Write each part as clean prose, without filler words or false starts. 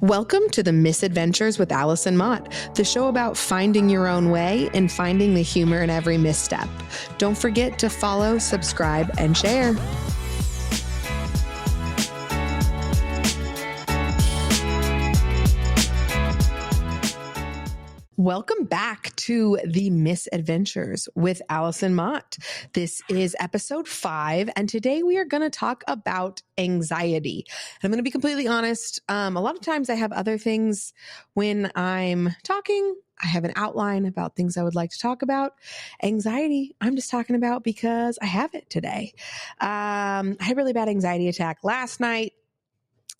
Welcome to The Missadventures with Allison Mott, the show about finding your own way and finding the humor in every misstep. Don't forget to follow, subscribe, and share. Welcome back to The Missadventures with Allison Mott. This is episode 5, and today we are going to talk about anxiety. And I'm going to be completely honest. A lot of times I have other things when I'm talking. I have an outline about things I would like to talk about. Anxiety, I'm just talking about because I have it today. I had a really bad anxiety attack last night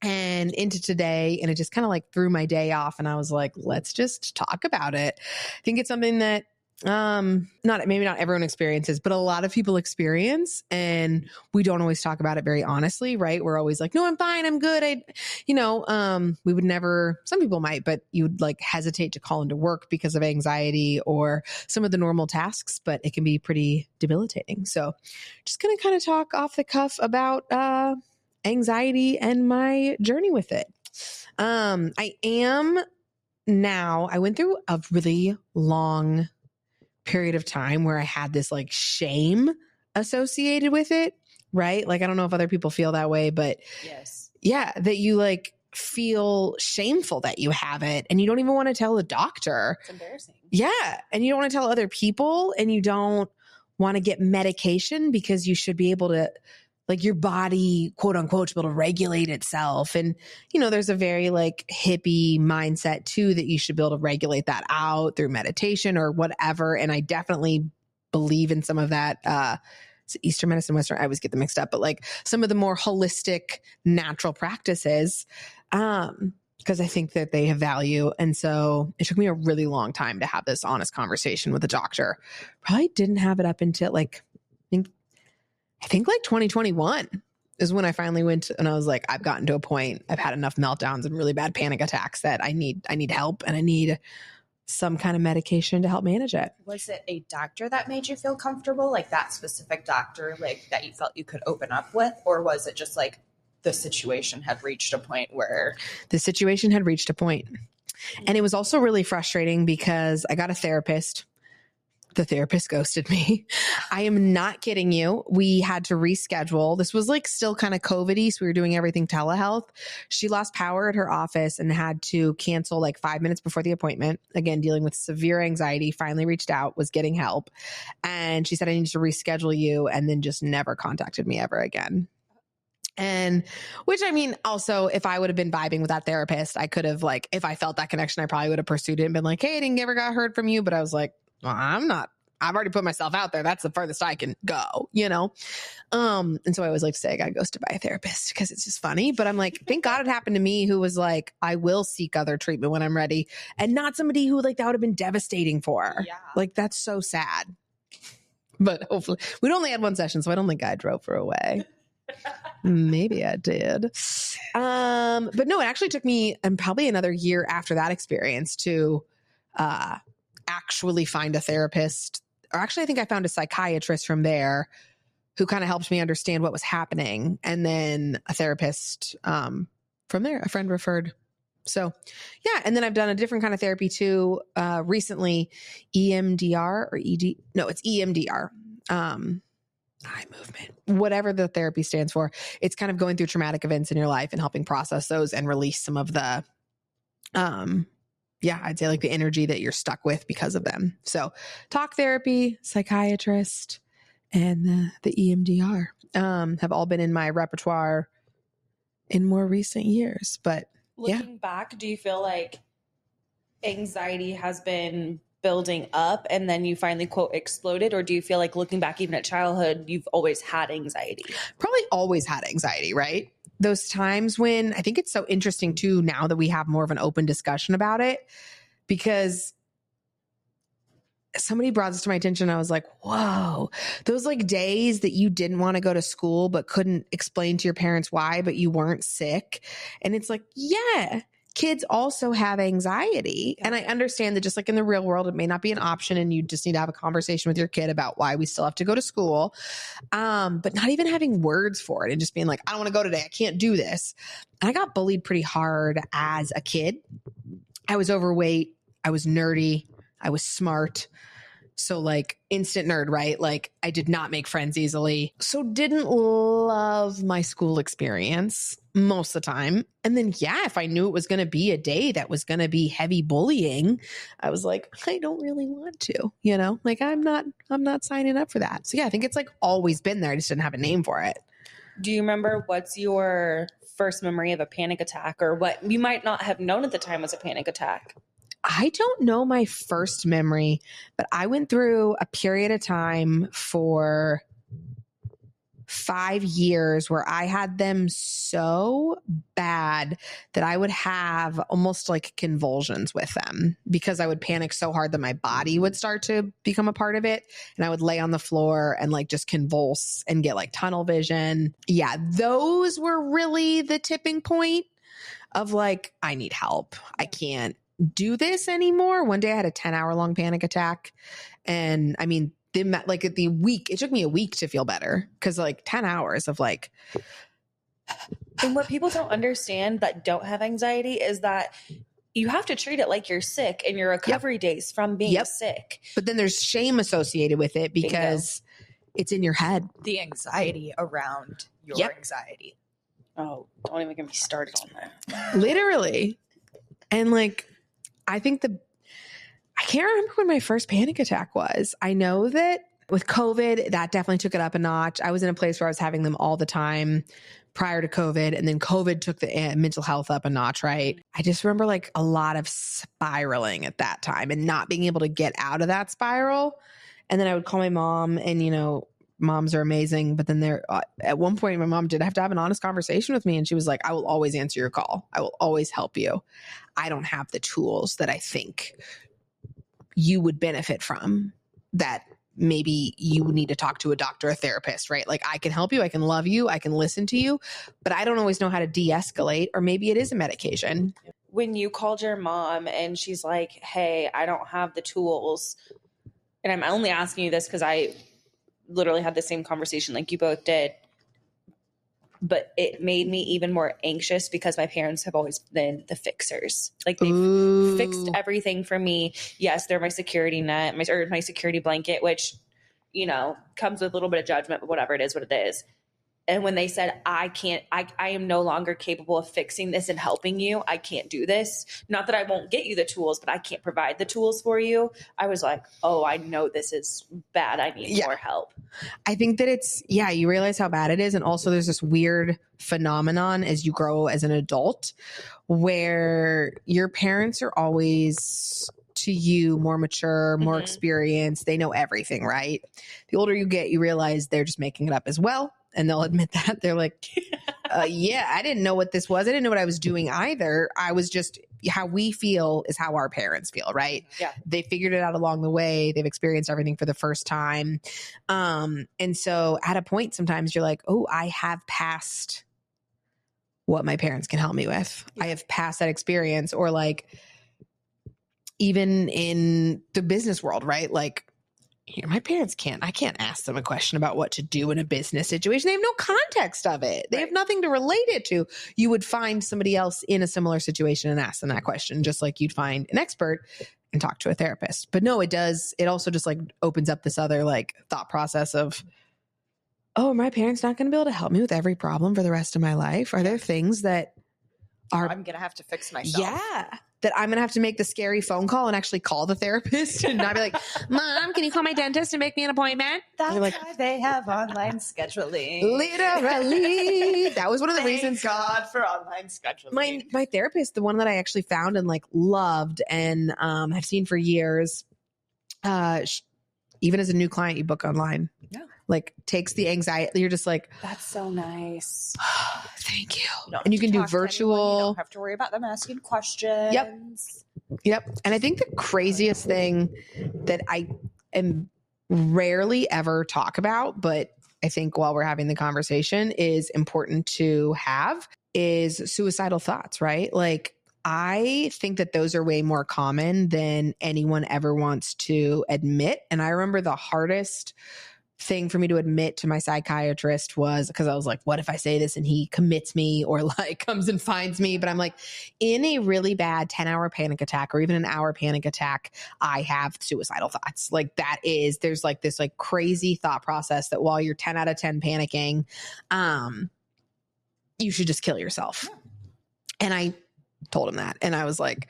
and into today, and it just kind of like threw my day off, and I was like, let's just talk about it. I think it's something that maybe not everyone experiences, but a lot of people experience, and we don't always talk about it very honestly, right? We're always like, no, I'm fine, I'm good. We would never, some people might, but you would like hesitate to call into work because of anxiety or some of the normal tasks, but it can be pretty debilitating. So just going to kind of talk off the cuff about anxiety and my journey with it. I went through a really long period of time where I had this like shame associated with it, right? Like, I don't know if other people feel that way, but yes. Yeah, that you like feel shameful that you have it and you don't even want to tell the doctor. It's embarrassing. Yeah. And you don't want to tell other people, and you don't want to get medication because you should be able to, like, your body, quote unquote, to be able to regulate itself. And, there's a very like hippie mindset too, that you should be able to regulate that out through meditation or whatever. And I definitely believe in some of that, Eastern medicine, Western, I always get them mixed up, but like some of the more holistic natural practices, because I think that they have value. And so it took me a really long time to have this honest conversation with a doctor. Probably didn't have it up until I think like 2021 is when I finally went and I was like, I've gotten to a point, I've had enough meltdowns and really bad panic attacks that I need help, and I need some kind of medication to help manage it. Was it a doctor that made you feel comfortable? Like that specific doctor, like that you felt you could open up with? Or was it just like the situation had reached a point where... The situation had reached a point. And it was also really frustrating because I got a therapist. The therapist ghosted me. I am not kidding you. We had to reschedule. This was like still kind of COVID-y, so we were doing everything telehealth. She lost power at her office and had to cancel like 5 minutes before the appointment. Again, dealing with severe anxiety, finally reached out, was getting help. And she said, I need to reschedule you, and then just never contacted me ever again. And which, I mean, also, if I would have been vibing with that therapist, I could have, like, if I felt that connection, I probably would have pursued it and been like, hey, I didn't ever got heard from you. But I was like, well, I've already put myself out there. That's the furthest I can go, And so I always like to say I got ghosted by a therapist because it's just funny. But I'm like, thank God it happened to me, who was like, I will seek other treatment when I'm ready, and not somebody who like that would have been devastating for. Yeah. Like, that's so sad. But hopefully we'd only had one session, so I don't think I drove her away. Maybe I did. But no, it actually took me probably another year after that experience to actually find a therapist. Or actually, I think I found a psychiatrist from there who kind of helped me understand what was happening. And then a therapist from there, a friend referred. So yeah. And then I've done a different kind of therapy too. Recently, EMDR or ED. No, it's EMDR. Eye movement, whatever the therapy stands for. It's kind of going through traumatic events in your life and helping process those and release some of the, I'd say like the energy that you're stuck with because of them. So talk therapy, psychiatrist, and the EMDR have all been in my repertoire in more recent years. But looking back, do you feel like anxiety has been building up and then you finally, quote, exploded? Or do you feel like looking back even at childhood, you've always had anxiety? Probably always had anxiety, right? Those times when, I think it's so interesting too, now that we have more of an open discussion about it, because somebody brought this to my attention. I was like, whoa, those like days that you didn't want to go to school, but couldn't explain to your parents why, but you weren't sick. And it's like, yeah, kids also have anxiety. And I understand that just like in the real world, it may not be an option and you just need to have a conversation with your kid about why we still have to go to school. But not even having words for it and just being like, I don't want to go today. I can't do this. And I got bullied pretty hard as a kid. I was overweight. I was nerdy. I was smart. So like instant nerd, right? Like I did not make friends easily. So didn't love my school experience most of the time. And then, yeah, if I knew it was going to be a day that was going to be heavy bullying, I was like, I don't really want to, like I'm not signing up for that. So yeah, I think it's like always been there. I just didn't have a name for it. Do you remember what's your first memory of a panic attack, or what you might not have known at the time was a panic attack? I don't know my first memory, but I went through a period of time for 5 years where I had them so bad that I would have almost like convulsions with them because I would panic so hard that my body would start to become a part of it. And I would lay on the floor and like just convulse and get like tunnel vision. Yeah, those were really the tipping point of like, I need help. I can't do this anymore. One day I had a 10-hour long panic attack. And I mean, it took me a week to feel better because like 10 hours of like. And what people don't understand that don't have anxiety is that you have to treat it like you're sick and your recovery days from being sick. But then there's shame associated with it because it's in your head. The anxiety around your anxiety. Oh, don't even get me started on that. Literally. And like, I think I can't remember when my first panic attack was. I know that with COVID, that definitely took it up a notch. I was in a place where I was having them all the time prior to COVID. And then COVID took the mental health up a notch, right? I just remember like a lot of spiraling at that time and not being able to get out of that spiral. And then I would call my mom and, moms are amazing. But then at one point, my mom did have to have an honest conversation with me. And she was like, I will always answer your call. I will always help you. I don't have the tools that I think you would benefit from, that maybe you need to talk to a doctor, a therapist, right? Like I can help you. I can love you. I can listen to you, but I don't always know how to de-escalate, or maybe it is a medication. When you called your mom and she's like, hey, I don't have the tools. And I'm only asking you this because I literally had the same conversation like you both did. But it made me even more anxious because my parents have always been the fixers. Like they've fixed everything for me. Yes, they're my security net, my security blanket, which, comes with a little bit of judgment, but whatever, it is what it is. And when they said, I am no longer capable of fixing this and helping you, I can't do this. Not that I won't get you the tools, but I can't provide the tools for you. I was like, oh, I know this is bad. I need more help. I think that you realize how bad it is. And also there's this weird phenomenon as you grow as an adult where your parents are always to you more mature, more experienced. They know everything, right? The older you get, you realize they're just making it up as well. And they'll admit that. They're like, I didn't know what this was. I didn't know what I was doing either. I was just, how we feel is how our parents feel, right? Yeah. They figured it out along the way. They've experienced everything for the first time. And so at a point, sometimes you're like, oh, I have passed what my parents can help me with. Yeah. I have passed that experience. Or like, even in the business world, right? Like, my parents I can't ask them a question about what to do in a business situation. They have no context of it. They have nothing to relate it to. You would find somebody else in a similar situation and ask them that question, just like you'd find an expert and talk to a therapist. But no, it does. It also just like opens up this other like thought process of, oh, are my parents not going to be able to help me with every problem for the rest of my life? Are there things that I'm going to have to fix myself? Yeah. That I'm going to have to make the scary phone call and actually call the therapist and not be like, Mom, can you call my dentist and make me an appointment? That's why they have online scheduling. Literally. That was one of the reasons. God for online scheduling. My therapist, the one that I actually found and like loved and have seen for years, even as a new client, you book online. Yeah. Like takes the anxiety. You're just like, that's so nice. Thank you. And you can do virtual. You don't have to worry about them asking questions. Yep. And I think the craziest thing that I am rarely ever talk about, but I think while we're having the conversation is important to have, is suicidal thoughts, right? Like I think that those are way more common than anyone ever wants to admit. And I remember the hardest thing for me to admit to my psychiatrist was because I was like, what if I say this and he commits me or like comes and finds me? But I'm like, in a really bad 10-hour panic attack or even an hour panic attack, I have suicidal thoughts. Like there's like this like crazy thought process that while you're 10 out of 10 panicking, you should just kill yourself. Yeah. And I told him that. And I was like,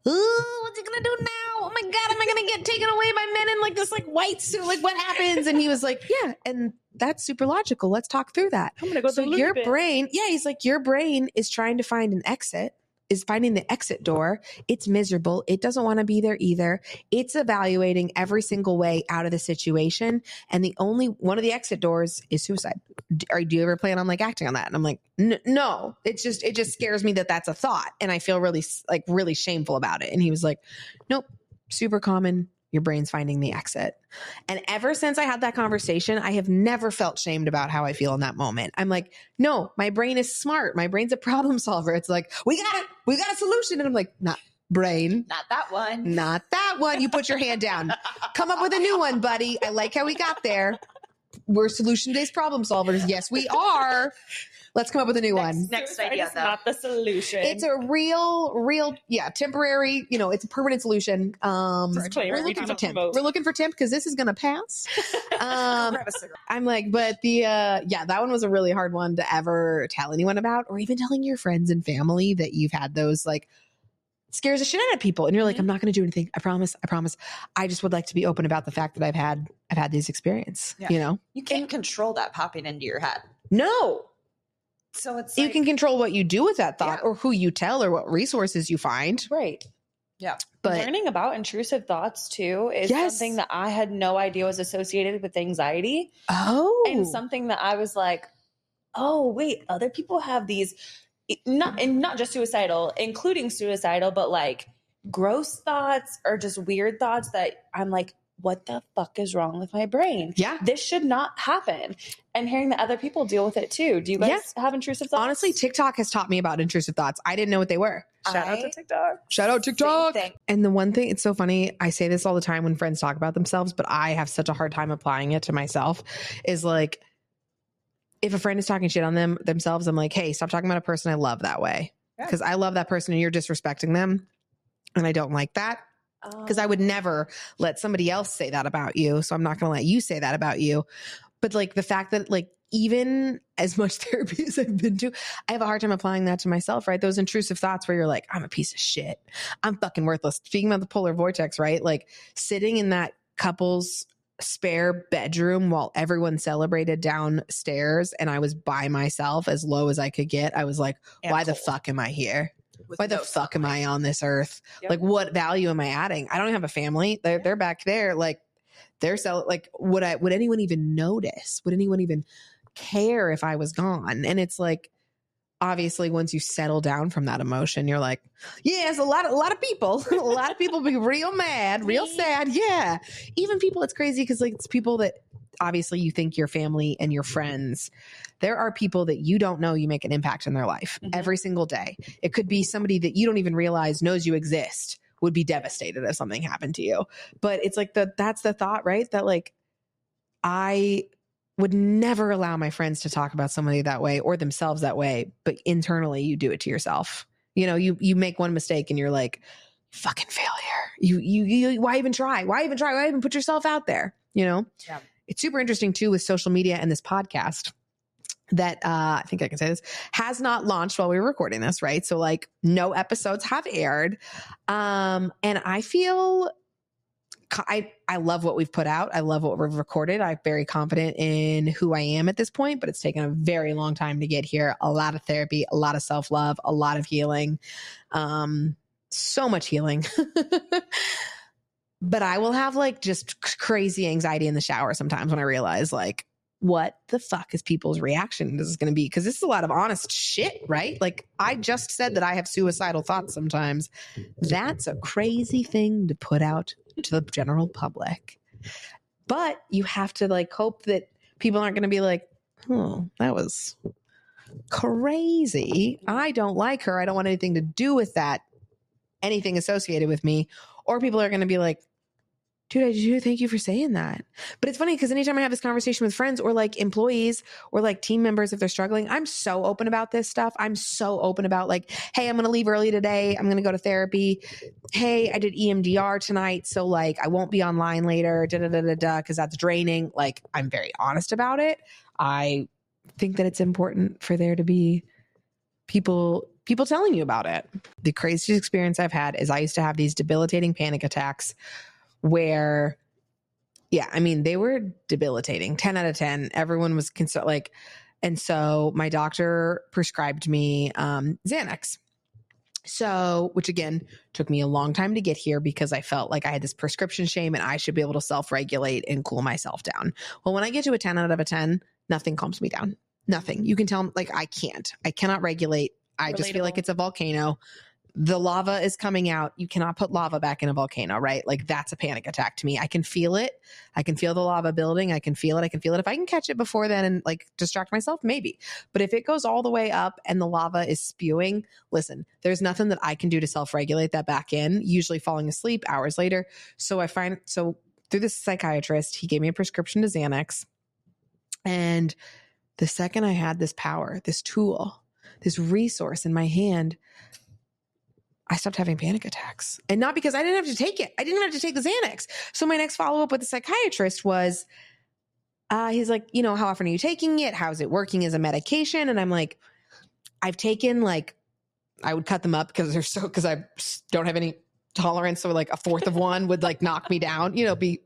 oh, what's he going to do now? Oh my God, am I going to get taken away by men in like this like white suit? Like what happens? And he was like, yeah. And that's super logical. Let's talk through that. I'm going to go so your brain. Yeah. He's like, your brain is trying to find an exit, is finding the exit door. It's miserable. It doesn't want to be there either. It's evaluating every single way out of the situation. And the only one of the exit doors is suicide. Do you ever plan on like acting on that? And I'm like, no, it just scares me that that's a thought. And I feel really shameful about it. And he was like, nope, super common. Your brain's finding the exit. And ever since I had that conversation, I have never felt shamed about how I feel in that moment. I'm like, no, my brain is smart. My brain's a problem solver. It's like, we got a solution. And I'm like, not brain. Not that one. Not that one. You put your hand down. Come up with a new one, buddy. I like how we got there. We're solution-based problem solvers. Yes, we are. Let's come up with a new one. Next idea, though. Not the solution. It's a real, temporary, it's a permanent solution. We're looking for temp. We're looking for temp because this is going to pass. I'm like, but that one was a really hard one to ever tell anyone about, or even telling your friends and family that you've had those like scares the shit out of people. And you're like, I'm not going to do anything. I promise. I just would like to be open about the fact that I've had these experience, You can't control that popping into your head. No. So it's you can control what you do with that thought or who you tell or what resources you find. Right. Yeah. But learning about intrusive thoughts too is something that I had no idea was associated with anxiety. Oh. And something that I was like, oh, wait, other people have these, not just suicidal, including suicidal, but like gross thoughts or just weird thoughts that I'm like, what the fuck is wrong with my brain? Yeah. This should not happen. And hearing that other people deal with it too. Do you guys have intrusive thoughts? Honestly, TikTok has taught me about intrusive thoughts. I didn't know what they were. Shout out to TikTok. Shout out TikTok. And the one thing, it's so funny. I say this all the time when friends talk about themselves, but I have such a hard time applying it to myself, is like, if a friend is talking shit on themselves, I'm like, hey, stop talking about a person I love that way. Because I love that person and you're disrespecting them. And I don't like that. Because I would never let somebody else say that about you. So I'm not going to let you say that about you. But like the fact that like, even as much therapy as I've been to, I have a hard time applying that to myself, right? Those intrusive thoughts where you're like, I'm a piece of shit. I'm fucking worthless. Speaking about the polar vortex, right? Like sitting in that couple's spare bedroom while everyone celebrated downstairs and I was by myself as low as I could get. I was like, why the fuck am I here? Why the fuck am I on this earth? Yep. Like, what value am I adding? I don't have a family. They're back there. Like, would anyone even notice? Would anyone even care if I was gone? And it's like, obviously, once you settle down from that emotion, you're like, yes, a lot of people be real mad, real sad. Yeah. Even people, it's crazy because like it's people that obviously you think your family and your friends. There are people that you don't know you make an impact in their life every single day. It could be somebody that you don't even realize knows you exist, would be devastated if something happened to you. But it's like that's the thought, right? That like, I would never allow my friends to talk about somebody that way or themselves that way. But internally you do it to yourself. You make one mistake and you're like, fucking failure. You why even try? Why even put yourself out there? Yeah. It's super interesting too with social media and this podcast that I think I can say this has not launched while we were recording this, right? So like no episodes have aired. And I feel I love what we've put out. I love what we've recorded. I'm very confident in who I am at this point, but it's taken a very long time to get here. A lot of therapy, a lot of self-love, a lot of healing, so much healing. But I will have like just crazy anxiety in the shower sometimes when I realize like, what the fuck is people's reaction this is going to be? Because this is a lot of honest shit, right? Like I just said that I have suicidal thoughts sometimes. That's a crazy thing to put out to the general public. But you have to like hope that people aren't going to be like, oh, that was crazy. I don't like her. I don't want anything to do with that anything associated with me, or people are going to be like, dude, I do thank you for saying that. But it's funny because anytime I have this conversation with friends or like employees or like team members, if they're struggling, I'm so open about this stuff. I'm so open about like, hey, I'm going to leave early today. I'm going to go to therapy. Hey, I did EMDR tonight. So like, I won't be online later, because that's draining. Like, I'm very honest about it. I think that it's important for there to be people telling you about it. The craziest experience I've had is I used to have these debilitating panic attacks where, yeah, I mean, they were debilitating, 10 out of 10. Everyone was like, and so my doctor prescribed me Xanax. So, which again, took me a long time to get here because I felt like I had this prescription shame and I should be able to self-regulate and cool myself down. Well, when I get to a 10 out of a 10, nothing calms me down. Nothing. You can tell, like, I cannot regulate. I just feel like it's a volcano. The lava is coming out. You cannot put lava back in a volcano, right? Like, that's a panic attack to me. I can feel it. I can feel the lava building. I can feel it. If I can catch it before then and like distract myself, maybe. But if it goes all the way up and the lava is spewing, listen, there's nothing that I can do to self-regulate that back in, usually falling asleep hours later. So through this psychiatrist, he gave me a prescription to Xanax. And the second I had this power, this tool, this resource in my hand, I stopped having panic attacks. And not because I didn't have to take it. I didn't have to take the Xanax. So my next follow-up with the psychiatrist was, he's like, how often are you taking it? How's it working as a medication? And I'm like, I've taken I would cut them up because I don't have any tolerance. So like a fourth of one would like knock me down, be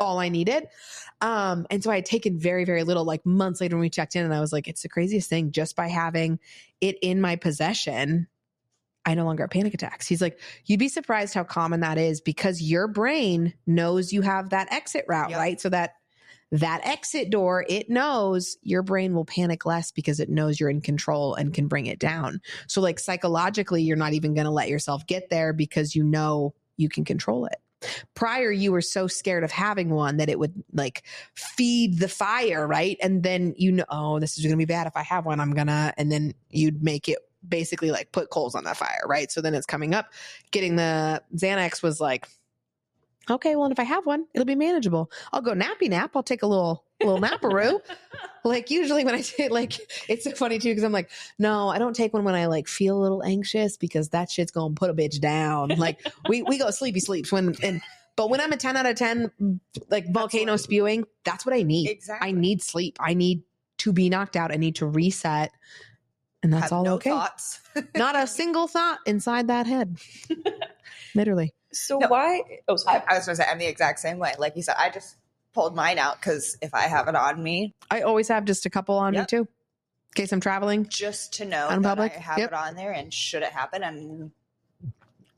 all I needed. And so I had taken very, very little, like months later when we checked in, and I was like, it's the craziest thing. Just by having it in my possession, I no longer have panic attacks. He's like, you'd be surprised how common that is because your brain knows you have that exit route, right? So that exit door, it knows your brain will panic less because it knows you're in control and can bring it down. So like psychologically, you're not even going to let yourself get there because you know you can control it. Prior, you were so scared of having one that it would like feed the fire, right? And then oh, this is going to be bad if I have one. And then you'd make it basically like put coals on that fire, right? So then it's coming up. Getting the Xanax was like, okay, well, and if I have one, it'll be manageable. I'll go nappy nap. I'll take a little naparoo. Like usually when I take it's so funny too, because I'm like, no, I don't take one when I like feel a little anxious because that shit's going to put a bitch down. Like we go sleepy sleeps but when I'm a 10 out of 10, like volcano spewing, that's what I need. Exactly. I need sleep. I need to be knocked out. I need to reset. And that's all okay. Thoughts. Not a single thought inside that head. Literally. So why? Oh, sorry. I was going to say, I'm the exact same way. Like you said, I just pulled mine out because if I have it on me. I always have just a couple on me too. In case I'm traveling. Just to know that I have it on there and should it happen. And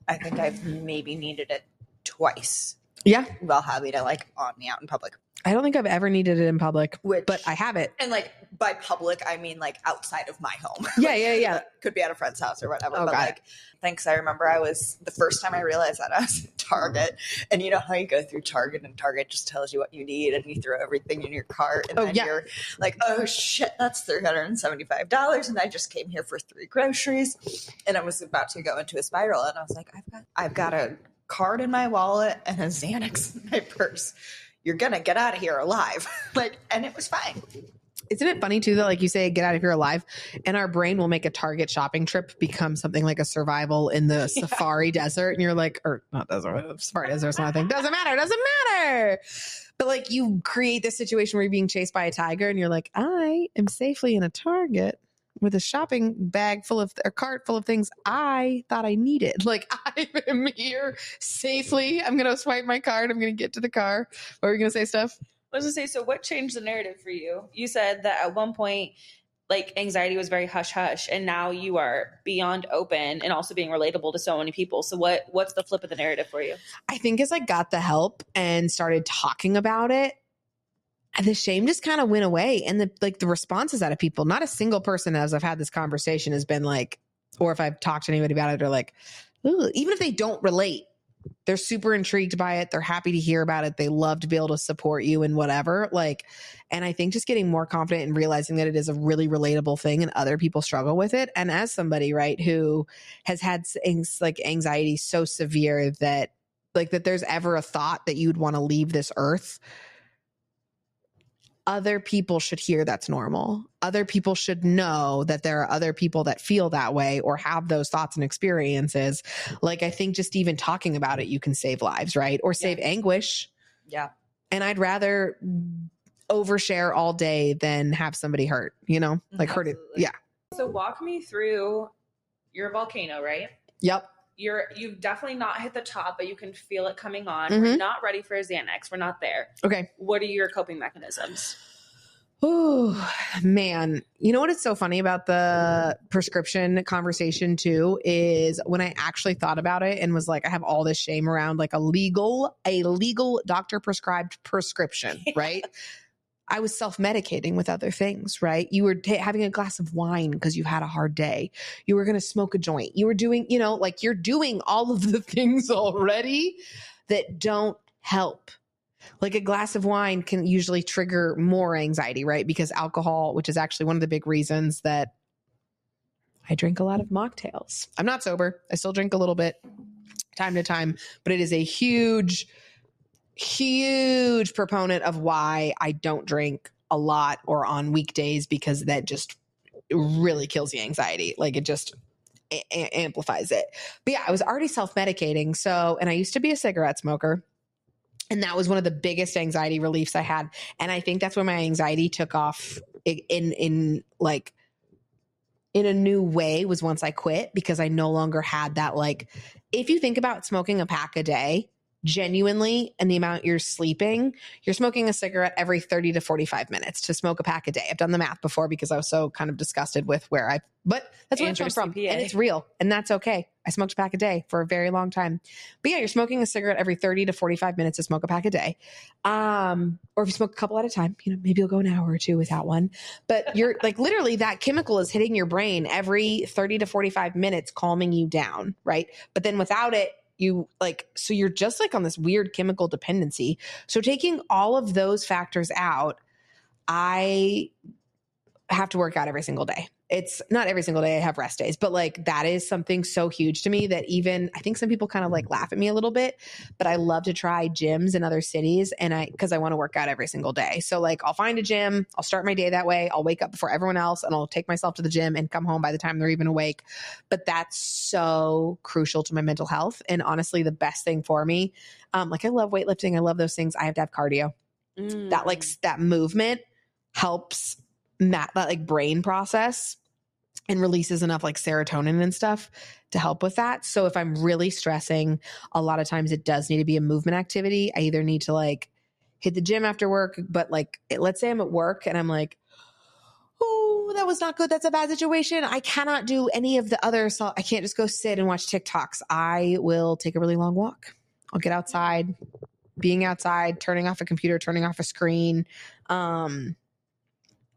I think I've maybe needed it twice. Yeah. While having it like on me out in public. I don't think I've ever needed it in public, but I have it. And like by public, I mean like outside of my home. Yeah. Could be at a friend's house or whatever. Oh, but like, thanks. I remember the first time I realized that I was at Target, and you know how you go through Target and Target just tells you what you need and you throw everything in your cart and then you're like, oh shit, that's $375. And I just came here for 3 groceries and I was about to go into a spiral. And I was like, I've got a card in my wallet and a Xanax in my purse. You're going to get out of here alive. And it was fine. Isn't it funny too that like you say, get out of here alive, and our brain will make a Target shopping trip become something like a survival in the safari desert, and you're like, or not desert, safari desert or something. Doesn't matter. But like you create this situation where you're being chased by a tiger, and you're like, I am safely in a Target with a shopping bag cart full of things I thought I needed. Like I am here safely. I'm gonna swipe my card. I'm gonna get to the car. What were you gonna say, Steph? I was going to say, so what changed the narrative for you? You said that at one point, like anxiety was very hush hush, and now you are beyond open and also being relatable to so many people. So what's the flip of the narrative for you? I think as I got the help and started talking about it, the shame just kind of went away. And the responses out of people, not a single person as I've had this conversation has been like, or if I've talked to anybody about it, or like, ooh, even if they don't relate, they're super intrigued by it. They're happy to hear about it. They love to be able to support you and whatever. And I think just getting more confident and realizing that it is a really relatable thing and other people struggle with it. And as somebody, right, who has had like anxiety so severe that like that there's ever a thought that you'd want to leave this earth, other people should hear that's normal. Other people should know that there are other people that feel that way or have those thoughts and experiences. Like, I think just even talking about it, you can save lives, right? Or save anguish. Yeah. And I'd rather overshare all day than have somebody hurt, you know, like hurt it. Yeah. So walk me through your volcano, right? Yep. You've definitely not hit the top, but you can feel it coming on. Mhm. We're not ready for a Xanax. We're not there. Okay. What are your coping mechanisms? Oh, man. You know what is so funny about the prescription conversation too is when I actually thought about it and was like, I have all this shame around like a legal doctor prescribed prescription, right? I was self-medicating with other things, right? You were having a glass of wine because you had a hard day. You were going to smoke a joint. You were doing, you know, like you're doing all of the things already that don't help. Like a glass of wine can usually trigger more anxiety, right? Because alcohol, which is actually one of the big reasons that I drink a lot of mocktails. I'm not sober. I still drink a little bit time to time, but it is a huge proponent of why I don't drink a lot or on weekdays, because that just really kills the anxiety. Like it just amplifies it. But yeah, I was already self-medicating. So, and I used to be a cigarette smoker. And that was one of the biggest anxiety reliefs I had. And I think that's when my anxiety took off in a new way, was once I quit, because I no longer had that, like, if you think about smoking a pack a day, genuinely, and the amount you're sleeping, you're smoking a cigarette every 30 to 45 minutes to smoke a pack a day. I've done the math before because I was so kind of disgusted with but that's where it comes from. And it's real. And that's okay. I smoked a pack a day for a very long time. But yeah, you're smoking a cigarette every 30 to 45 minutes to smoke a pack a day. Or if you smoke a couple at a time, you know, maybe you'll go an hour or two without one. But you're like, literally that chemical is hitting your brain every 30 to 45 minutes, calming you down, right? But then without it, so you're just like on this weird chemical dependency. So taking all of those factors out, I have to work out every single day. It's not every single day, I have rest days, but like that is something so huge to me that even I think some people kind of like laugh at me a little bit, but I love to try gyms in other cities because I want to work out every single day. So like I'll find a gym, I'll start my day that way. I'll wake up before everyone else and I'll take myself to the gym and come home by the time they're even awake. But that's so crucial to my mental health. And honestly, the best thing for me, like I love weightlifting. I love those things. I have to have cardio. That movement helps that like brain process and releases enough like serotonin and stuff to help with that. So if I'm really stressing, a lot of times it does need to be a movement activity. I either need to like hit the gym after work, but like, let's say I'm at work and I'm like, oh, that was not good. That's a bad situation. I cannot do any of the other. So I can't just go sit and watch TikToks. I will take a really long walk. I'll get outside, being outside, turning off a computer, turning off a screen.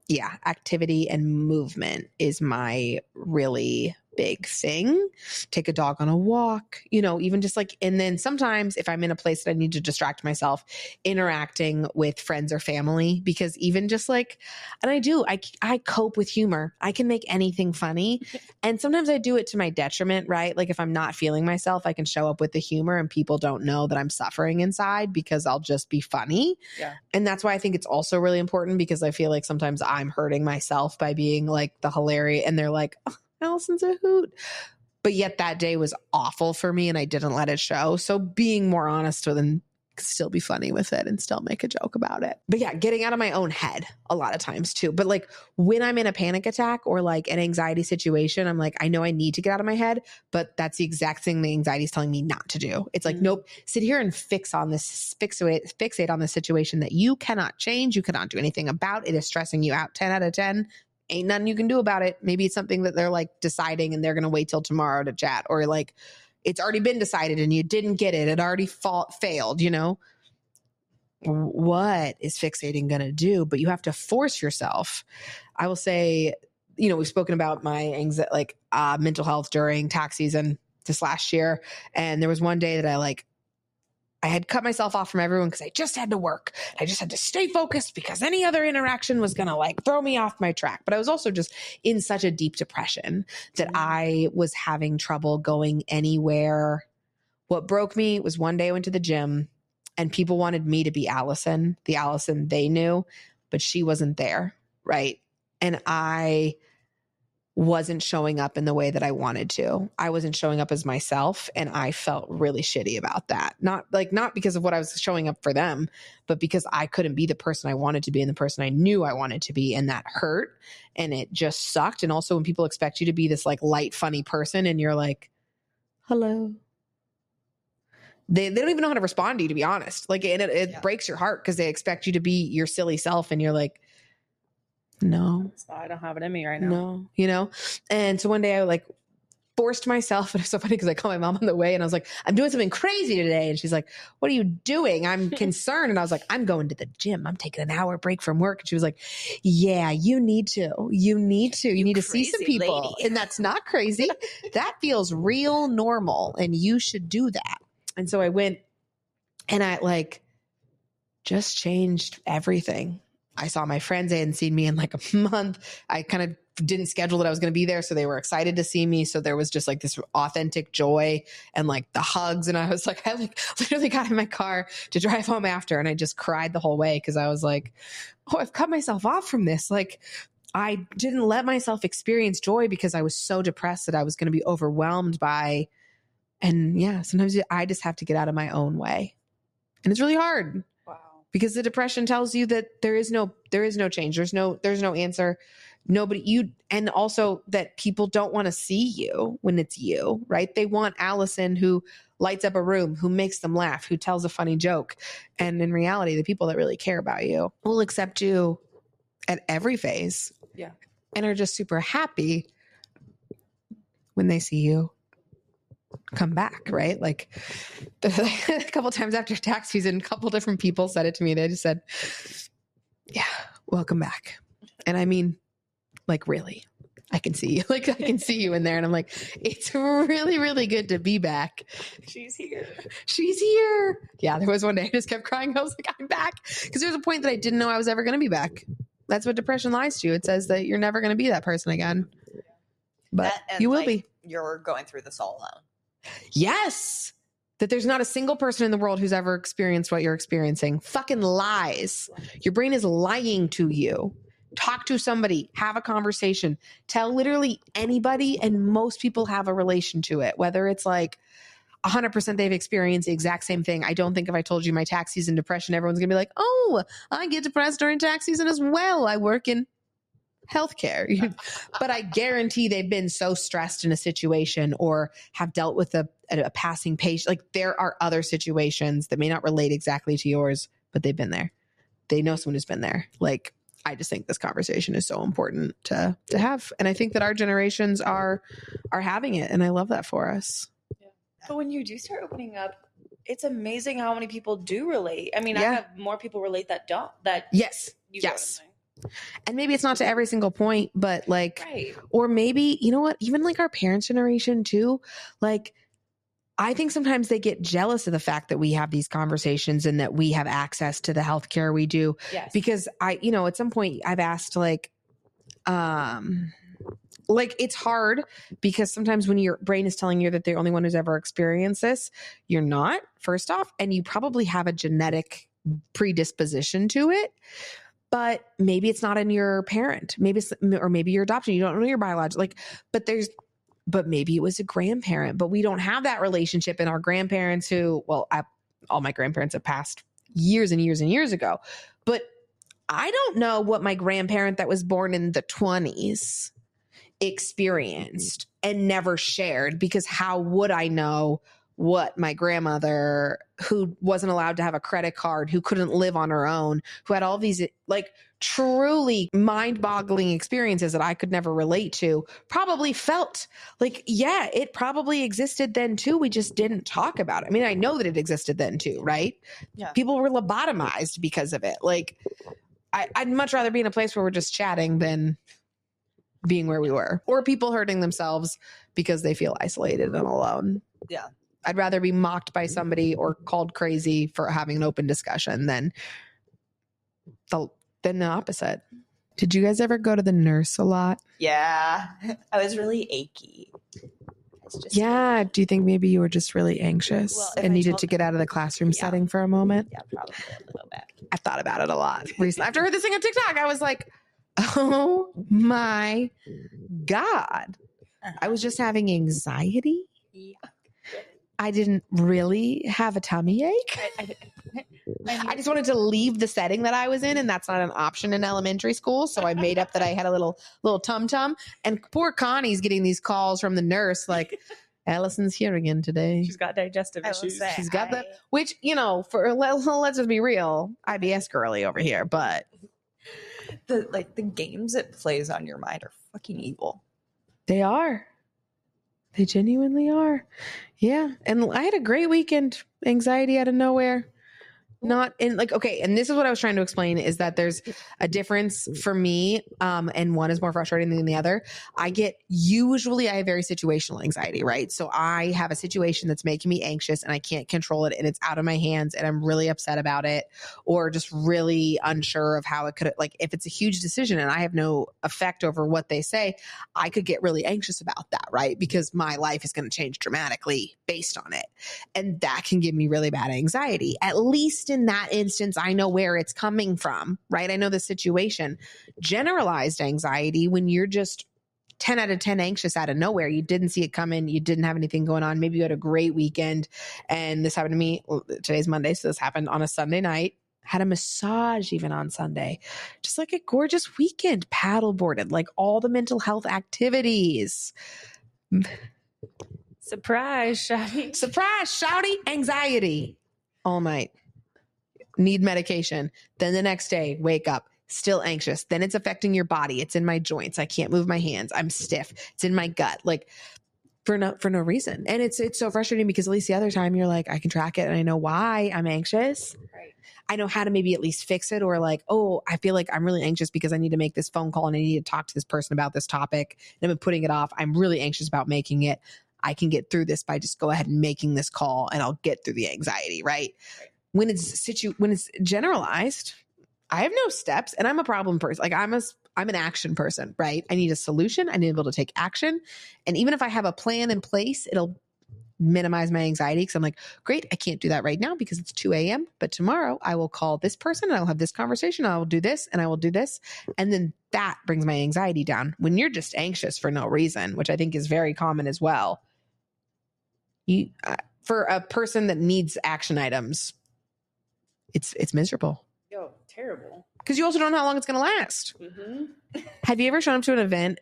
Yeah, activity and movement is my really big thing. Take a dog on a walk, you know, even just like, and then sometimes if I'm in a place that I need to distract myself, interacting with friends or family, because even just like, and I cope with humor. I can make anything funny. And sometimes I do it to my detriment, right? Like if I'm not feeling myself, I can show up with the humor and people don't know that I'm suffering inside because I'll just be funny. Yeah. And that's why I think it's also really important, because I feel like sometimes I'm hurting myself by being like the hilarious, and they're like, oh, Allison's a hoot. But yet that day was awful for me and I didn't let it show. So being more honest with them, still be funny with it and still make a joke about it. But yeah, getting out of my own head a lot of times too. But like when I'm in a panic attack or like an anxiety situation, I'm like, I know I need to get out of my head, but that's the exact thing the anxiety is telling me not to do. It's like, nope, sit here and fixate on this situation that you cannot change. You cannot do anything about. It is stressing you out. 10 out of 10. Ain't nothing you can do about it. Maybe it's something that they're like deciding and they're going to wait till tomorrow to chat, or like it's already been decided and you didn't get it. It already failed, you know? What is fixating going to do? But you have to force yourself. I will say, you know, we've spoken about my mental health during tax season this last year. And there was one day that I like I had cut myself off from everyone because I just had to work. I just had to stay focused because any other interaction was going to like throw me off my track. But I was also just in such a deep depression that I was having trouble going anywhere. What broke me was one day I went to the gym and people wanted me to be Allison, the Allison they knew, but she wasn't there. Right. And I wasn't showing up in the way that I wanted to. I wasn't showing up as myself. And I felt really shitty about that. Not because of what I was showing up for them, but because I couldn't be the person I wanted to be and the person I knew I wanted to be. And that hurt. And it just sucked. And also when people expect you to be this like light, funny person and you're like, hello. They don't even know how to respond to you, to be honest. Like, and it breaks your heart because they expect you to be your silly self. And you're like, no, I don't have it in me right now. No, you know? And so one day I like forced myself, and it's so funny because I called my mom on the way and I was like, I'm doing something crazy today. And she's like, what are you doing? I'm concerned. And I was like, I'm going to the gym. I'm taking an hour break from work. And she was like, yeah, you need to see some people. Lady. And that's not crazy. That feels real normal. And you should do that. And so I went and I like just changed everything. I saw my friends. They hadn't seen me in like a month. I kind of didn't schedule that I was going to be there. So they were excited to see me. So there was just like this authentic joy and like the hugs. And I was like, I like literally got in my car to drive home after. And I just cried the whole way. Cause I was like, oh, I've cut myself off from this. Like I didn't let myself experience joy because I was so depressed that I was going to be overwhelmed by, and yeah, sometimes I just have to get out of my own way. And it's really hard. Because the depression tells you that there is no change. There's no answer. And also that people don't want to see you when it's you, right? They want Allison who lights up a room, who makes them laugh, who tells a funny joke. And in reality, the people that really care about you will accept you at every phase. Yeah. And are just super happy when they see you come back, right? Like a couple times after tax season, a couple different people said it to me. They just said, yeah, welcome back. And I mean, like, really, I can see you. Like, I can see you in there. And I'm like, it's really, really good to be back. She's here. Yeah, there was one day I just kept crying. I was like, I'm back. Because there was a point that I didn't know I was ever going to be back. That's what depression lies to you. It says that you're never going to be that person again. But you will be. You're going through this all alone. Yes. That there's not a single person in the world who's ever experienced what you're experiencing. Fucking lies. Your brain is lying to you. Talk to somebody, have a conversation, tell literally anybody. And most people have a relation to it, whether it's like 100% they've experienced the exact same thing. I don't think if I told you my tax season depression, everyone's gonna be like, oh, I get depressed during tax season as well. I work in healthcare. But I guarantee they've been so stressed in a situation or have dealt with a passing patient. Like there are other situations that may not relate exactly to yours, but they've been there. They know someone who's been there. Like, I just think this conversation is so important to have. And I think that our generations are having it. And I love that for us. Yeah. But when you do start opening up, it's amazing how many people do relate. I mean, I have more people relate that don't. Yes. And maybe it's not to every single point, but like, or maybe, you know what, even like our parents' generation too, like, I think sometimes they get jealous of the fact that we have these conversations and that we have access to the healthcare we do. Yes. Because at some point I've asked like it's hard because sometimes when your brain is telling you that they're the only one who's ever experienced this, you're not, first off, and you probably have a genetic predisposition to it. But maybe it's not in your parent. Maybe you're adopted. You don't know your biological. But maybe it was a grandparent. But we don't have that relationship. And our grandparents all my grandparents have passed years and years and years ago. But I don't know what my grandparent that was born in the 1920s experienced and never shared, because how would I know what my grandmother, who wasn't allowed to have a credit card, who couldn't live on her own, who had all these like truly mind-boggling experiences that I could never relate to, probably felt like, yeah, it probably existed then too. We just didn't talk about it. I mean, I know that it existed then too, right? Yeah. People were lobotomized because of it. Like, I'd much rather be in a place where we're just chatting than being where we were, or people hurting themselves because they feel isolated and alone. Yeah. I'd rather be mocked by somebody or called crazy for having an open discussion than the opposite. Did you guys ever go to the nurse a lot? Yeah. I was really achy. Yeah. Do you think maybe you were just really anxious and needed to get out of the classroom setting for a moment? Yeah, probably a little bit. I thought about it a lot recently. After I heard this thing on TikTok, I was like, oh my God. I was just having anxiety. Yeah. I didn't really have a tummy ache. I just wanted to leave the setting that I was in, and that's not an option in elementary school. So I made up that I had a little tum-tum. And poor Connie's getting these calls from the nurse like, Allison's here again today. She's got digestive issues. She's got which, let's just be real, IBS girly over here, but the games it plays on your mind are fucking evil. They are. They genuinely are. Yeah. And I had a great weekend. Anxiety out of nowhere. Not in okay. And this is what I was trying to explain is that there's a difference for me. And one is more frustrating than the other. I have very situational anxiety, right? So I have a situation that's making me anxious and I can't control it and it's out of my hands and I'm really upset about it or just really unsure of how it could, if it's a huge decision and I have no effect over what they say, I could get really anxious about that, right? Because my life is going to change dramatically based on it. And that can give me really bad anxiety. At least in that instance, I know where it's coming from, right? I know the situation. Generalized anxiety, when you're just 10 out of 10 anxious out of nowhere, you didn't see it coming, you didn't have anything going on. Maybe you had a great weekend. And this happened to me. Today's Monday, so this happened on a Sunday night. Had a massage even on Sunday. Just like a gorgeous weekend. Paddleboarded, like all the mental health activities. Surprise, shouty. Surprise, shouty. Anxiety all night. Need medication. Then the next day, wake up, still anxious. Then it's affecting your body. It's in my joints. I can't move my hands. I'm stiff. It's in my gut. For no reason. And it's so frustrating because at least the other time you're like, I can track it and I know why I'm anxious. Right. I know how to maybe at least fix it or I feel like I'm really anxious because I need to make this phone call and I need to talk to this person about this topic. And I've been putting it off. I'm really anxious about making it. I can get through this by just go ahead and making this call and I'll get through the anxiety, right? When it's generalized, I have no steps and I'm a problem person. I'm an action person, right? I need a solution. I need to be able to take action. And even if I have a plan in place, it'll minimize my anxiety because I'm like, great, I can't do that right now because it's 2 a.m. But tomorrow I will call this person and I'll have this conversation. I will do this and I will do this. And then that brings my anxiety down. When you're just anxious for no reason, which I think is very common as well. For a person that needs action items, it's miserable. Yo, terrible. Because you also don't know how long it's going to last. Mm-hmm. Have you ever shown up to an event,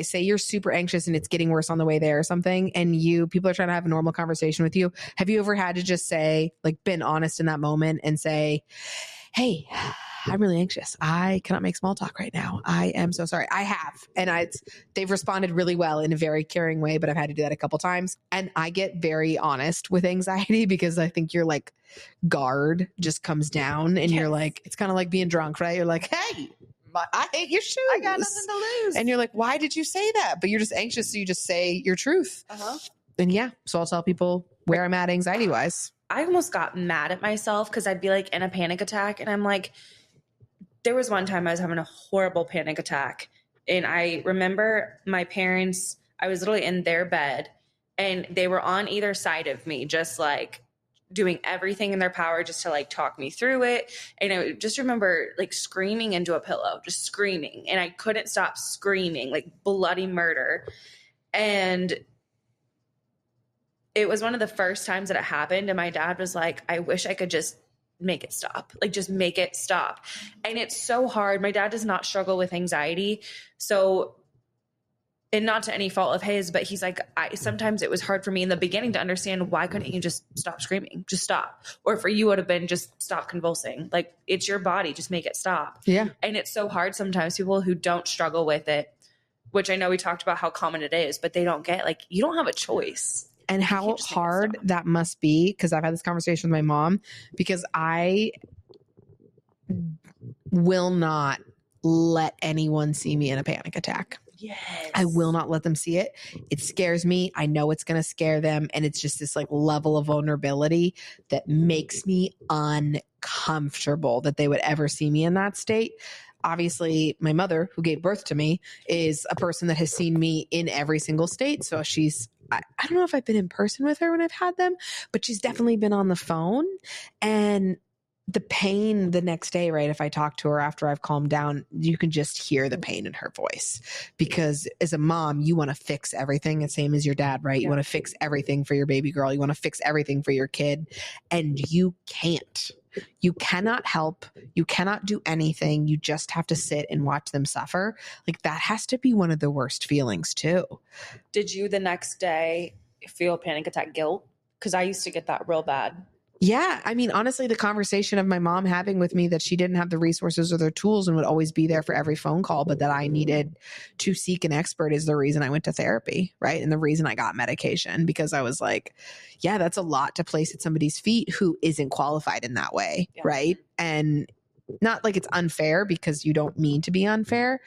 say you're super anxious and it's getting worse on the way there or something, and people are trying to have a normal conversation with you? Have you ever had to just say, been honest in that moment and say, hey, I'm really anxious. I cannot make small talk right now. I am so sorry. I have. And they've responded really well in a very caring way, but I've had to do that a couple times. And I get very honest with anxiety because I think your guard just comes down and you're it's kind of like being drunk, right? You're like, hey, I hate your shoes. I got nothing to lose. And you're like, why did you say that? But you're just anxious. So you just say your truth. Uh-huh. And yeah. So I'll tell people where I'm at anxiety wise. I almost got mad at myself because I'd be in a panic attack and I'm like, there was one time I was having a horrible panic attack and I remember my parents, I was literally in their bed and they were on either side of me, just doing everything in their power just to talk me through it. And I just remember screaming into a pillow, just screaming. And I couldn't stop screaming, bloody murder. And it was one of the first times that it happened. And my dad was like, I wish I could just make it stop. Just make it stop. And it's so hard. My dad does not struggle with anxiety. So, and not to any fault of his, but he's sometimes it was hard for me in the beginning to understand why couldn't you just stop screaming? Just stop. Or for you would have been just stop convulsing. It's your body. Just make it stop. Yeah. And it's so hard sometimes people who don't struggle with it, which I know we talked about how common it is, but they don't get you don't have a choice. And how hard that must be, because I've had this conversation with my mom, because I will not let anyone see me in a panic attack. Yes. I will not let them see it. It scares me. I know it's going to scare them. And it's just this like level of vulnerability that makes me uncomfortable that they would ever see me in that state. Obviously, my mother, who gave birth to me, is a person that has seen me in every single state. So I don't know if I've been in person with her when I've had them, but she's definitely been on the phone. And the pain the next day, right? If I talk to her after I've calmed down, you can just hear the pain in her voice, because as a mom, you want to fix everything. The same as your dad, right? You want to fix everything for your baby girl. You want to fix everything for your kid, and you can't. You cannot help. You cannot do anything. You just have to sit and watch them suffer. Like, that has to be one of the worst feelings too. Did you the next day feel panic attack guilt? Because I used to get that real bad. Yeah. I mean, honestly, the conversation of my mom having with me that she didn't have the resources or the tools and would always be there for every phone call, but that I needed to seek an expert is the reason I went to therapy, right? And the reason I got medication, because I was like, yeah, that's a lot to place at somebody's feet who isn't qualified in that way, right? And not like it's unfair, because you don't mean to be unfair,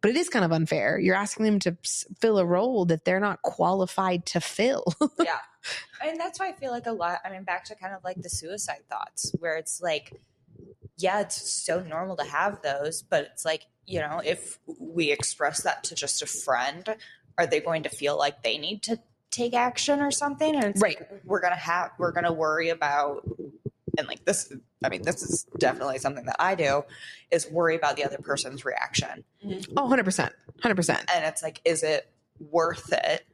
but it is kind of unfair. You're asking them to fill a role that they're not qualified to fill. Yeah. And that's why I feel like a lot, I mean, back to kind of like the suicide thoughts, where it's like, yeah, it's so normal to have those, but it's like, you know, if we express that to just a friend, are they going to feel like they need to take action or something? And it's right. Like, we're going to worry about, and like this, I mean, this is definitely something that I do, is worry about the other person's reaction. Oh, 100%. 100%. And it's like, is it worth it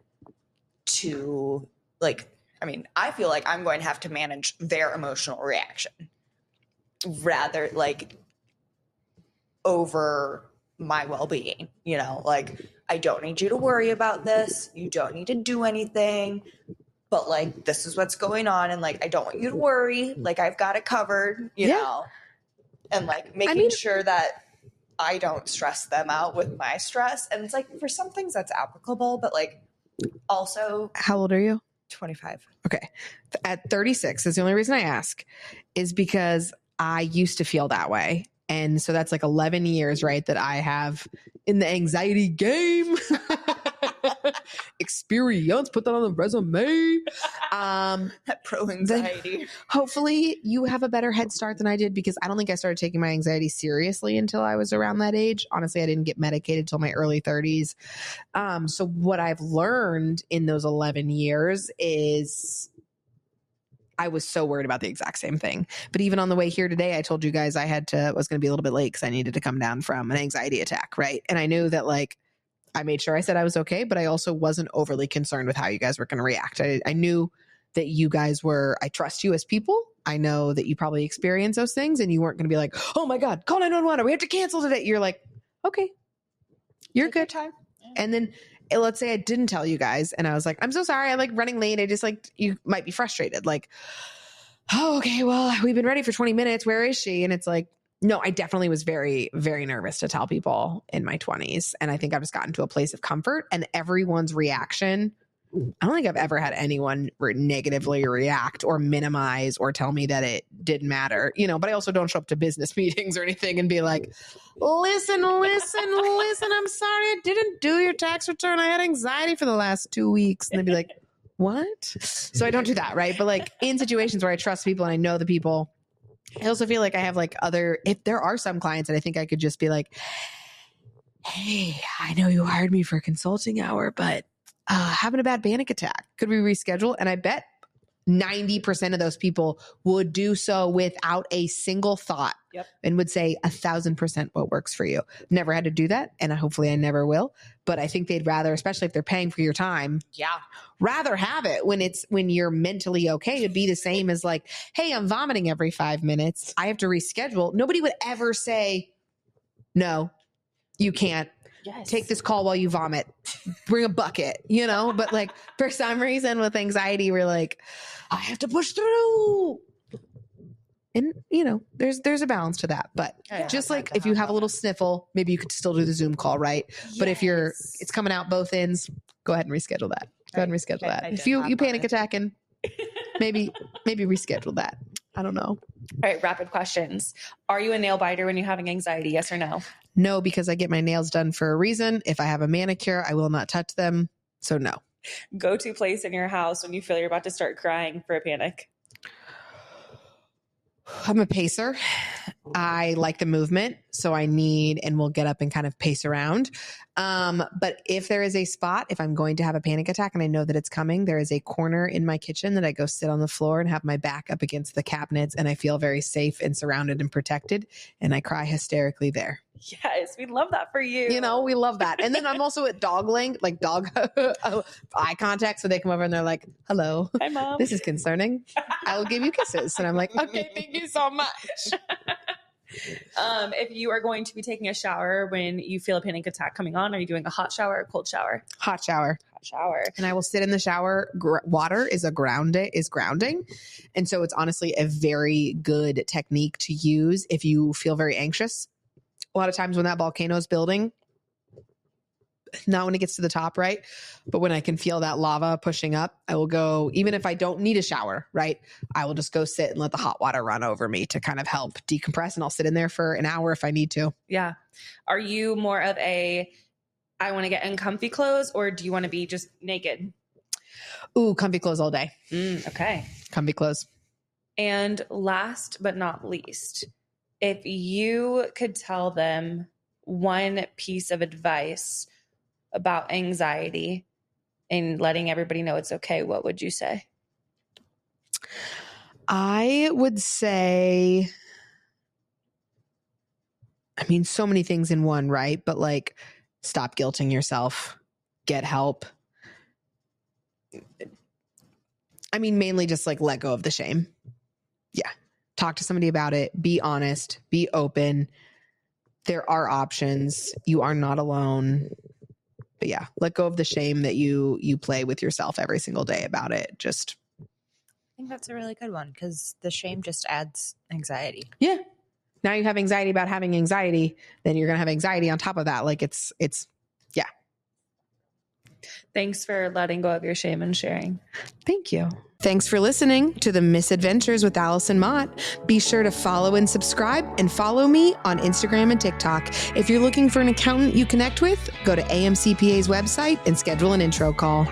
to, like, I mean, I feel like I'm going to have to manage their emotional reaction rather, like, over my well-being, you know, like, I don't need you to worry about this. You don't need to do anything, but like, this is what's going on. And like, I don't want you to worry. Like, I've got it covered, you know, and like making sure that I don't stress them out with my stress. And it's like, for some things that's applicable, but like, also. How old are you? 25. Okay. At 36, is the only reason I ask, is because I used to feel that way. And so that's like 11 years, right, that I have in the anxiety game. Experience, put that on the resume. That pro anxiety. Hopefully you have a better head start than I did, because I don't think I started taking my anxiety seriously until I was around that age. Honestly, I didn't get medicated till my early 30s. So what I've learned in those 11 years is I was so worried about the exact same thing. But even on the way here today, I told you guys I was going to be a little bit late because I needed to come down from an anxiety attack, right? And I knew that, like, I made sure I said I was okay, but I also wasn't overly concerned with how you guys were going to react. I knew that you guys I trust you as people. I know that you probably experience those things, and you weren't going to be like, oh my God, call 911, we have to cancel today. You're like, okay, you're good. Time. Yeah. And then let's say I didn't tell you guys and I was like, I'm so sorry, I'm like running late. I just like, you might be frustrated. Like, oh, okay, well, we've been ready for 20 minutes. Where is she? And it's like, no, I definitely was very, very nervous to tell people in my 20s. And I think I've just gotten to a place of comfort, and everyone's reaction. I don't think I've ever had anyone negatively react or minimize or tell me that it didn't matter, you know, but I also don't show up to business meetings or anything and be like, listen, I'm sorry, I didn't do your tax return. I had anxiety for the last 2 weeks. And they'd be like, what? So I don't do that. Right. But like in situations where I trust people and I know the people, I also feel like I have like if there are some clients that I think I could just be like, hey, I know you hired me for a consulting hour, but having a bad panic attack. Could we reschedule? And I bet 90% of those people would do so without a single thought. Yep. And would say 1,000% what works for you. Never had to do that. And hopefully I never will. But I think they'd rather, especially if they're paying for your time. Yeah. Rather have it when you're mentally okay. It'd be the same as like, hey, I'm vomiting every 5 minutes. I have to reschedule. Nobody would ever say, no, you can't. Yes. Take this call while you vomit. Bring a bucket, you know? But like for some reason with anxiety, we're like, I have to push through. And you know, there's a balance to that. But just like if you have a little sniffle, maybe you could still do the Zoom call, right? Yes. But if it's coming out both ends, go ahead and reschedule that. Go ahead and reschedule that. If you panic attacking, maybe reschedule that. I don't know. All right, rapid questions. Are you a nail biter when you're having anxiety? Yes or no? No, because I get my nails done for a reason. If I have a manicure, I will not touch them. So no. Go-to place in your house when you feel you're about to start crying for a panic. I'm a pacer. I like the movement, so I need and will get up and kind of pace around. But if there is a spot, if I'm going to have a panic attack and I know that it's coming, there is a corner in my kitchen that I go sit on the floor and have my back up against the cabinets, and I feel very safe and surrounded and protected, and I cry hysterically there. Yes, we love that for you. You know, we love that. And then I'm also at dog length, like dog eye contact, so they come over and they're like, hello. Hi, Mom. This is concerning. I will give you kisses. And I'm like, okay, thank you so much. If you are going to be taking a shower when you feel a panic attack coming on, are you doing a hot shower or a cold shower? Hot shower. Hot shower. And I will sit in the shower. Water is grounding. And so it's honestly a very good technique to use if you feel very anxious. A lot of times when that volcano is building, not when it gets to the top, right? But when I can feel that lava pushing up, I will go, even if I don't need a shower, right? I will just go sit and let the hot water run over me to kind of help decompress. And I'll sit in there for an hour if I need to. Yeah. Are you more of I want to get in comfy clothes, or do you want to be just naked? Ooh, comfy clothes all day. Okay. Comfy clothes. And last but not least, if you could tell them one piece of advice about anxiety and letting everybody know it's okay, what would you say? I would say, I mean, so many things in one, right? But like, stop guilting yourself, get help. I mean, mainly just like let go of the shame. Yeah. Talk to somebody about it. Be honest, be open. There are options. You are not alone. But yeah, let go of the shame that you play with yourself every single day about it. Just, I think that's a really good one, because the shame just adds anxiety. yeah. Now you have anxiety about having anxiety, then you're going to have anxiety on top of that. Like it's, yeah. Thanks for letting go of your shame and sharing. Thank you. Thanks for listening to The Missadventures with Allison Mott. Be sure to follow and subscribe, and follow me on Instagram and TikTok. If you're looking for an accountant you connect with, go to AMCPA's website and schedule an intro call.